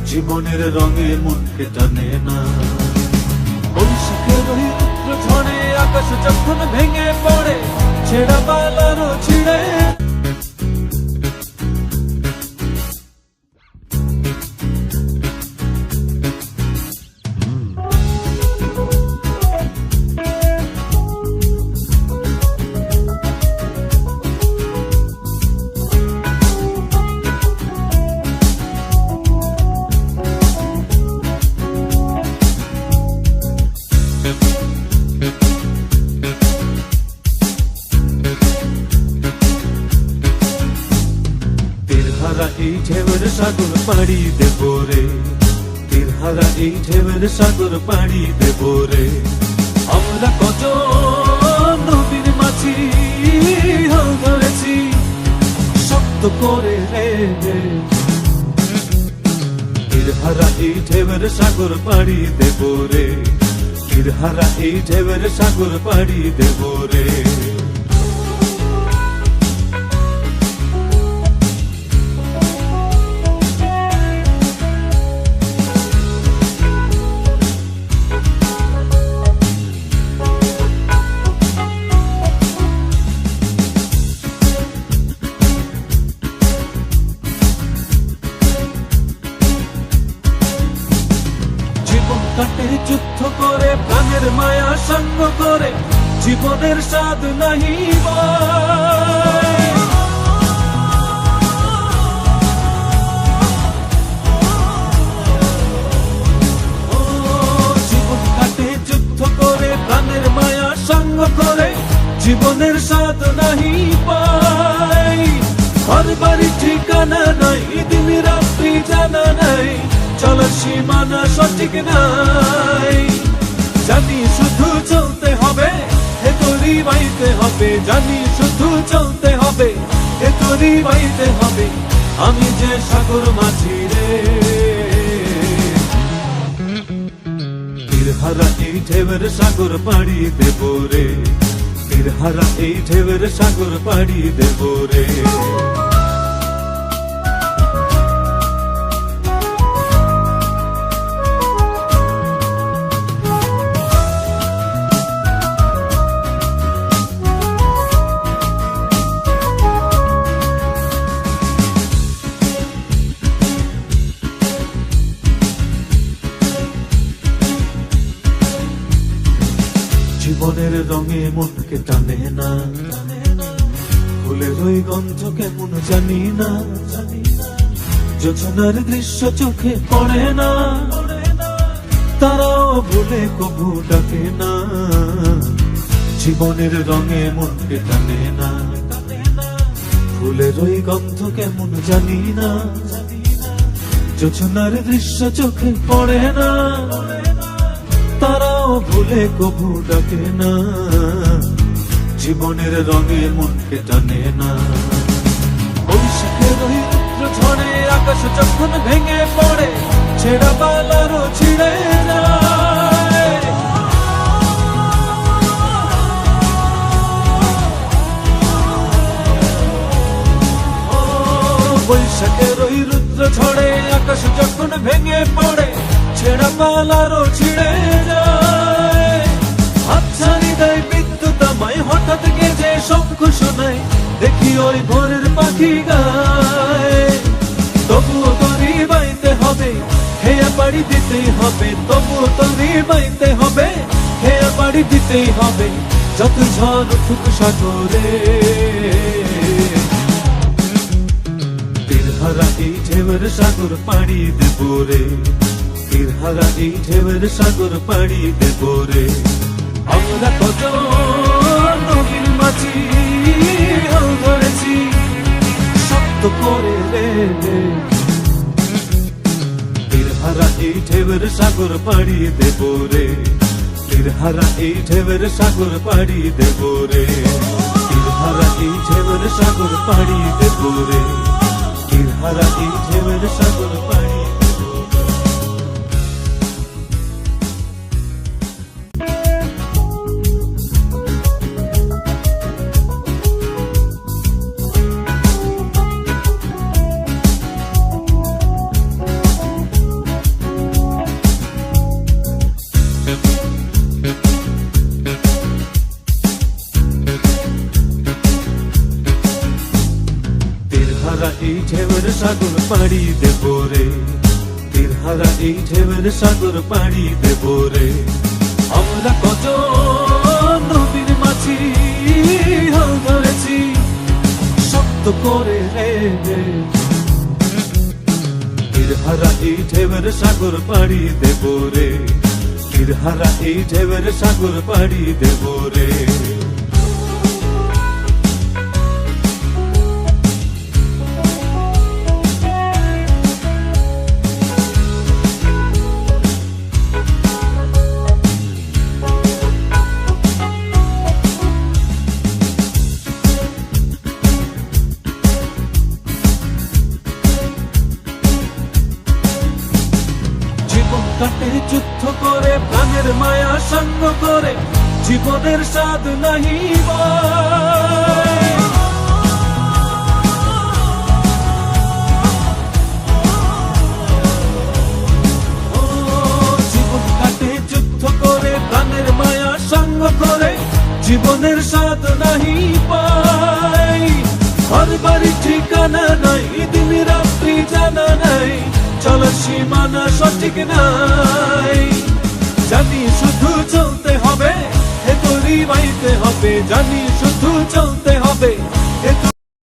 জীবনের রঙে মনকে টানে না। বৈশাখের ওই রুদ্র ঝড়ে আকাশ যখন ভেঙে পড়ে, ছেঁড়া পালারও ছিঁড়ে এই ঢেউয়ের সাগর পাড়ি দেব রে, তীরহারা এই ঢেউয়ের সাগর পাড়ি দেব রে। আমরা কত নবীর মাঝি হাল ধরেছি শক্ত করে রে, তীরহারা এই ঢেউয়ের সাগর পাড়ি দেব রে, তীরহারা এই ঢেউয়ের সাগর পাড়ি দেব রে। কাটে যুদ্ধ করে প্রাণের মায়া সঙ্গ করে, জীবনের স্বাদ নাহি জীবন কাটে যুদ্ধ করে প্রাণের মায়া সঙ্গ করে, জীবনের স্বাদ নাহি পাই। ঘর বাড়ি ঠিকানা নাই, দিন রাত্রি জানা নাই, চলার সীমানা সঠিক নাই। জানি শুধু চলতে হবে, এ তোরই বাইতে হবে, জানি শুধু চলতে হবে, এ তোরই বাইতে হবে। আমি যে সাগর মাঝি রে, তীরহারা এই ঢেউয়ের সাগর পাড়ি দেব রে, তীরহারা এই ঢেউয়ের সাগর পাড়ি দেব রে। জীবনের রঙে মনকে টানে না, ফুলের ওই গন্ধ কেমন জানি না, যোজনার দৃশ্য চোখে পড়ে না, তারাও ভুলে কবু ডাকে না। জীবনের রঙে মনকে টানে না, ফুলের ওই গন্ধ কেমন জানি না, যোজনার দৃশ্য চোখে পড়ে না, তারাও ভুলে কবু ডাকে না। জীবনের রঙে মনকে টানে না। বৈশাখের ওই রুদ্র ঝড়ে আকাশ যখন ভেঙে পড়ে, ছেঁড়া পালারও ছিঁড়ে যায়। বৈশাখের ওই রুদ্র ঝড়ে আকাশ যখন ভেঙে পড়ে, ছেঁড়া পালারও ছিঁড়ে যায়। হাতছানি দেয় বিদ্যুৎ আমায়, হঠাৎ গেছে শঙ্খ শোনায়, দেখি ওই ভোরের পাখি গায়। তবুও তোরই বাইতে হবে, হেয়া পাড়ি দিতেই হবে, তবুও তোরই বাইতে হবে, হেয়া পাড়ি দিতেই হবে, যত ঝড় উঠুক সাগরে। তীরহারা এই ঢেউয়ের সাগর পাড়ি দেব রে, তীরহারা এই ঢেউয়ের সাগর পাড়ি দেব রে। আমরা কত নবীর মাঝি হাল ধরেছি শক্ত করে রে, তীরহারা এই ঢেউয়ের সাগর পাড়ি দেব রে, তীরহারা এই ঢেউয়ের সাগর পাড়ি দেব রে, তীরহারা এই ঢেউয়ের সাগর পাড়ি দেব রে, তীরহারা এই ঢেউয়ের সাগর পাড়ি। সাগর পাড়ি দেব রে, তীরহারা এই ঢেউয়ের সাগর পাড়ি দেব রে। আমরা কত নদীর মাঝি হাল ধরেছি শক্ত করে রে, তীরহারা এই ঢেউয়ের সাগর পাড়ি দেব রে, তীরহারা এই ঢেউয়ের সাগর পাড়ি দেব রে। কাটে যুদ্ধ করে প্রাণের মায়া সঙ্গ করে, জীবনের স্বাদ নাহি জীবন কাটে যুদ্ধ করে প্রাণের মায়া সঙ্গ করে, জীবনের স্বাদ নাহি পাই। ঘর বাড়ি ঠিকানা নাই, দিন রাত্রি জানা নাই, চলার সীমানা সঠিক নাই। জানি শুধু চলতে হবে, এ তরি বাইতে হবে, জানি শুধু চলতে